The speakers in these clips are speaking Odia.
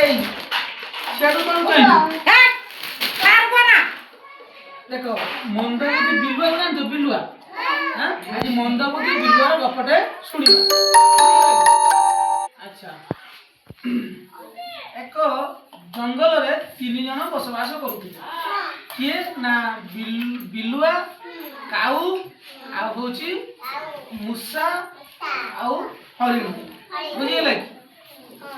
এই সেটু কোন কইনি হ্যাঁ পারবো না। দেখো মন্দবতী বিলুয়া জানতো বিলুয়া হ্যাঁ আজ মন্দবতী বিলুয়ার গপটে শুনিবা। আচ্ছা এক জঙ্গলরে 3 জন বসবাস করুଥିଲେ কিଏ ନା ବିଲୁଆ କାଉ ଆଉ ହଉଛି ମୂଷା ଆଉ ହରିଣ ବୁଝିଗଲେ କି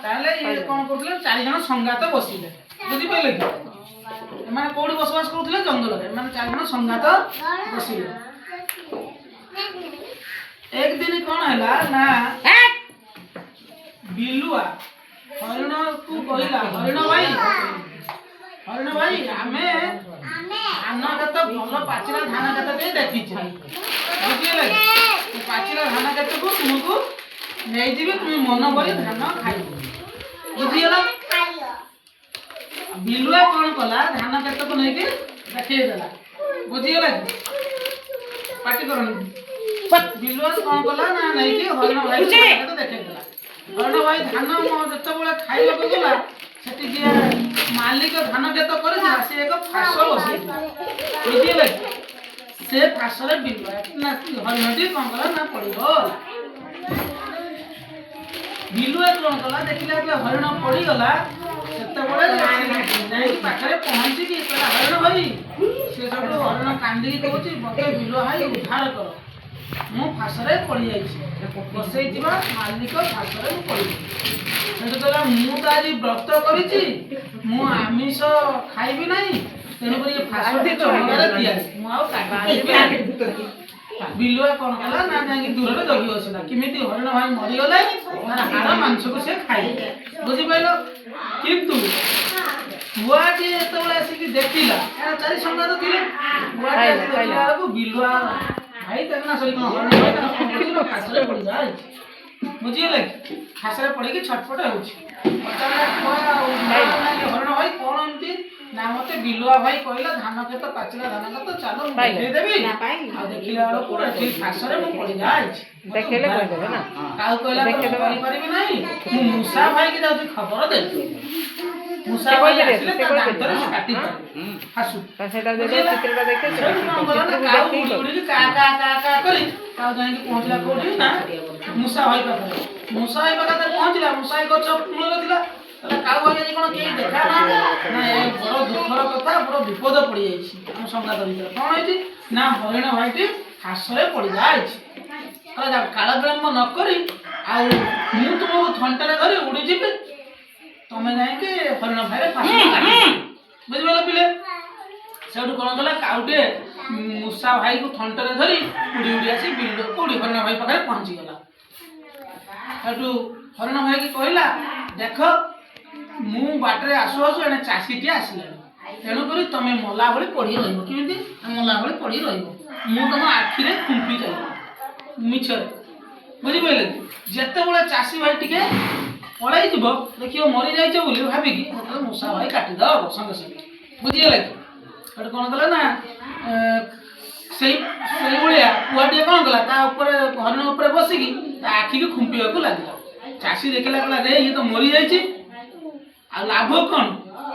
ତାହେଲେ ଇଏ କ'ଣ କରୁଥିଲେ 4 ଜଣ ସଂଗାତ ବସିଲେ ବୁଝିପାରିଲେ କି ଏମାନେ କୋଉଠି ବସବାସ କରୁଥିଲେ ଜଙ୍ଗଲରେ ଏମାନେ 4 ଜଣ ସଂଗାତ ବସିଲେ ଏକ ଦିନ କ'ଣ ହେଲା ନା ବିଲୁଆ ହରିଣକୁ କହିଲା ହରିଣ ଭାଇ ଆମେ ଧାନ କ୍ଷେତ ଭଲ ପାଚିଲା ଧାନ କ୍ଷେତ ଟିକେ ଦେଖିଛୁ ବୁଝିଗଲେ ପାଚିଲା ଧାନ କ୍ଷେତକୁ ତୁମକୁ ନେଇଯିବି তুমি ମନ କରି ଧାନ ଖାଇବ ବୁଝିଗଲା। ବିଲୁଆ କ'ଣ କଲା ଧାନ କ୍ଷେତକୁ ନେଇକି ଦେଖେଇଦେଲା ବୁଝିଗଲା କି ପାଟି କରନି ବିଲୁଆ କ'ଣ କଲା ନା ନେଇକି ହରିଣ ଭାଇ ଦେଖେଇଦେଲା। ହରିଣ ଭାଇ ଧାନ ଯେତେବେଳେ ଖାଇବାକୁ ଗଲା ସେଠି ଯିଏ ମାଲିକ ଧାନ କ୍ଷେତ କରିଥିଲା ସେ ଏକ ଫାଶ ବସେଇଥିଲା ବୁଝିଗଲେ ସେ ଫାଶରେ ବିଲୁଆ ହରିଣଟି କ'ଣ କଲା ନା ପଡ଼ିଗଲା। ବିଲୁଆ କ'ଣ କଲା ଦେଖିଲା ଯେ ହରିଣ ପଡ଼ିଗଲା ସେତେବେଳେ ଯାଇକି ପାଖରେ ପହଞ୍ଚିକି କହିଲା ହରିଣ ଭାଇ ସେ ସବୁ ହରିଣ କାନ୍ଦିକି କହୁଛି ମୋତେ ବିଲୁଆ ଭାଇ ଉଦ୍ଧାର କର ମୁଁ ଫାଶରେ ପଡ଼ିଯାଇଛି ବସେଇଥିବା ମାଲିକ ଫାଶରେ ମୁଁ ପଡ଼ିଛି ସେଠୁ କହିଲା ମୁଁ ତ ଆଜି ବ୍ରତ କରିଛି ମୁଁ ଆମିଷ ଖାଇବି ନାହିଁ ତେଣୁକରି ଏ ଫାଶଟି ଚମଡ଼ାରେ ତିଆରି ମୁଁ ଆଉ କାଟିପାରିବି। ବିଲୁଆ କ'ଣ କଲା ନା ଯାଇକି ଦୂରରେ ଜଗି ବସିଲା କେମିତି ହରିଣ ଭାଇ ମରିଗଲେ ମାନେ ହାଡ଼ ମାଂସକୁ ସେ ଖାଇଲେ ବୁଝିପାରିଲ। କିନ୍ତୁ ବୁଆଟି ଯେତେବେଳେ ଆସିକି ଦେଖିଲା 4 ସଂଗାତ ଥିଲେ ବୁଆଟି ଆସି ଦେଖିଲା ବେଳକୁ ବିଲୁଆ ଭାଇ ତାକୁ ନା ସରି କ'ଣ ହରିଣ ଭାଇ ତାକୁ ଫାଶରେ ପଡ଼ିଯାଇଛି ବୁଝିଗଲେ ଫାଶରେ ପଡ଼ିକି ଛଟପଟ ହେଉଛି ହରିଣ ଭାଇ କ'ଣ ଏମିତି ନା ମୋତେ ବିଲୁଆ ଭାଇ କହିଲା ଧାନ କ୍ଷେତ ପାଚିଲା ଧାନ କ୍ଷେତ ଚାଲ ମୁଁ ଦେଖେଇଦେବି ଆଉ ଦେଖିଲା ବେଳକୁ ଏଠି ଫାଶରେ ମୁଁ ପଡ଼ିଯାଇଛି ଦେଖେଇଲେ କହିଦେବେ ନା କାଉ କହିଲା କରିପାରିବି ନାହିଁ ମୁଁ ମୂଷା ଭାଇକି ଯାଉଛି ଖବର ଦେବି ମୂଷା ଭାଇ ଆସିଲେ ତା ଦାନ୍ତରେ ସେ କାଟିପାରିବେ ଫାଶୁ ସେଟା ଚିତ୍ରଟା ଦେଖେ କାଉ ଉଡ଼ିକି କା କା କା କା କରି କାଉ ଯାଇକି ପହଞ୍ଚିଲା କୋଉଠି ନା ମୂଷା ଭାଇ ପାଖରେ ମୂଷା ଭାଇ ପାଖରେ ପହଞ୍ଚିଲା ମୂଷା ଭାଇ ଗଛ ମୂଳରେ ଥିଲା କାଉ ଭାଇ ଆଜି କ'ଣ କେହି ଦେଖା ନା ଏ ବଡ଼ ଦୁଃଖର କଥା ବଡ଼ ବିପଦ ପଡ଼ିଯାଇଛି ଆମ ସଂଗାତ ଭିତରେ କ'ଣ ହେଇଛି ନା ହରିଣ ଭାଇଟି ଫାଶରେ ପଡ଼ିଯାଇଛି କାଳ ବିଳମ୍ବ ନ କରି ଆଉ ମୁଁ ତୁମକୁ ଥଣ୍ଟାରେ ଧରି ଉଡ଼ିଯିବି ତମେ ଯାଇକି ହରିଣ ଭାଇରେ ଫାଶରେ କାଟିବ ବୁଝିପାରିଲ ପିଲେ। ସେଠୁ କ'ଣ କଲା କାଉଟିଏ ମୂଷା ଭାଇକୁ ଥଣ୍ଟରେ ଧରି ଉଡ଼ି ଉଡ଼ି ଆସି ବିଲ କୋଉଠି ହରିଣ ଭାଇ ପାଖରେ ପହଞ୍ଚିଗଲା। ସେଠୁ ହରିଣ ଭାଇକି କହିଲା ଦେଖ ମୁଁ ବାଟରେ ଆସୁ ଆସୁ ଏଣେ ଚାଷୀଟିଏ ଆସିଲାଣି ତେଣୁକରି ତମେ ମଲା ଭଳି ପଡ଼ି ରହିବ କେମିତି ମଲା ଭଳି ପଡ଼ି ରହିବ ମୁଁ ତମ ଆଖିରେ ଖୁମ୍ପି ଚାଲିବ ମିଛରେ ବୁଝିପାରିଲେ ଯେତେବେଳେ ଚାଷୀ ଭାଇ ଟିକେ ପଳାଇଯିବ ଦେଖିବ ମରିଯାଇଛ ବୋଲି ଭାବିକି ସେତେବେଳେ ମୂଷା ଭାଇ କାଟିଦେବ ସଙ୍ଗେ ସଙ୍ଗେ ବୁଝିଗଲେ କି ସେଠୁ କ'ଣ କଲା ନା ସେଇଭଳିଆ ପୁଆଟିଏ କ'ଣ କଲା ତା ଉପରେ ହରିଣ ଉପରେ ବସିକି ତା ଆଖିକି ଖୁମ୍ପିବାକୁ ଲାଗିଲା। ଚାଷୀ ଦେଖିଲା କହିଲା ରେ ଇଏ ତ ମରିଯାଇଛି ଆଉ ଲାଭ କ'ଣ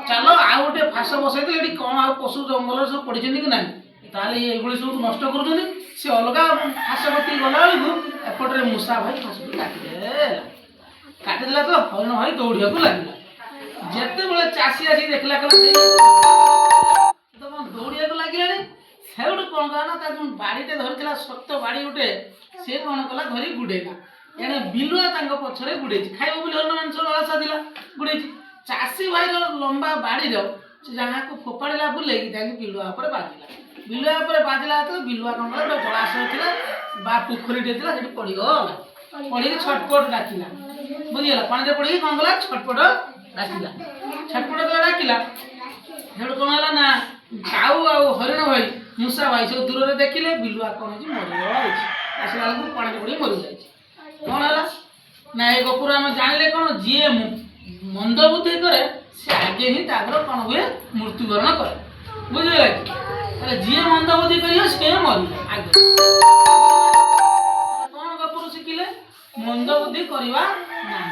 ଚାଲ ଆଉ ଗୋଟେ ଫାଶ ବସେଇଦେଲେ ଏଠି କ'ଣ ଆଉ ପଶୁ ଜଙ୍ଗଲରେ ସବୁ ପଡ଼ିଛନ୍ତି କି ନାହିଁ ତାହେଲେ ଏଇଭଳି ସବୁ ନଷ୍ଟ କରୁଛନ୍ତି ସେ ଅଲଗା ଫାଶ କତିକି ଗଲାବେଳକୁ ଏପଟରେ ମୂଷା ଭାଇ ଫାଶଟି କାଟିଦେଲା ତ ହରିଣ ଭାଇ ଦୌଡ଼ିବାକୁ ଲାଗିଲା। ଯେତେବେଳେ ଚାଷୀ ଆସିକି ଦେଖିଲା ଦୌଡ଼ିବାକୁ ଲାଗିଲାଣି ସେଉଠୁ କ'ଣ କଲା ନା ତା ଯେଉଁ ବାଡ଼ିଟେ ଧରିଥିଲା ସତ ବାଡ଼ି ଗୋଟେ ସେ କ'ଣ କଲା ଧରି ଗୁଡ଼େଇଲା ଏଣେ ବିଲୁଆ ତାଙ୍କ ପଛରେ ଗୁଡ଼େଇଛି ଖାଇବ ବୋଲି ହରିଣ ମାଂସ ଆଶା ଥିଲା ଗୁଡ଼େଇଛି ଚାଷୀ ଭାଇର ଲମ୍ବା ବାଡ଼ିର ସେ ଯାହାକୁ ଫୋପାଡ଼ିଲା ବୁଲେଇକି ଯାଇକି ବିଲୁଆ ଉପରେ ବାଜିଲା ବିଲୁଆ ଉପରେ ବାଜିଲା ଯେତେବେଳେ ବିଲୁଆ କ'ଣ କଲା ଜଳାଶୟ ଥିଲା ବା ପୋଖରୀଟେ ଥିଲା ସେଠି ପଡ଼ିଗଲା ପଡ଼ିକି ଛଟପଟ ଡାକିଲା ବୁଝିଗଲା ପାଣିରେ ପଡ଼ିକି କ'ଣ କଲା ଛଟପଟ ଡାକିଲା ସେଠୁ କ'ଣ ହେଲା ନା କାଉ ଆଉ ହରିଣ ଭାଇ ମୂଷା ଭାଇ ସବୁ ଦୂରରେ ଦେଖିଲେ ବିଲୁଆ କ'ଣ ହେଇଛି ମରିଯାଇଛି ଆସିଲା ବେଳକୁ ପାଣିରେ ପଡ଼ିକି ମରିଯାଇଛି। କ'ଣ ହେଲା ନା ଏ ଗପରୁ ଆମେ ଜାଣିଲେ କ'ଣ ଯିଏ ମନ୍ଦ ବୁଦ୍ଧି କରେ ସେ ଆଗେ ହିଁ ତାଙ୍କର କ'ଣ ହୁଏ ମୃତ୍ୟୁବରଣ କରେ ବୁଝିଗଲା କି ଯିଏ ମନ୍ଦ ବୁଦ୍ଧି କରିବ ସେ ମରିବ ଆଗେ କ'ଣ ଗପରୁ ଶିଖିଲେ ମନ୍ଦ ବୁଦ୍ଧି କରିବା ନାହିଁ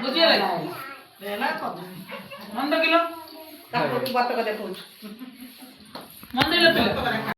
ବୁଝିଗଲା କି ହେଲା କଥା ମନେ ରଖିଲ ତାକୁ ବତକ ଦେଖଉଛୁ ମନେ ରଖିଲ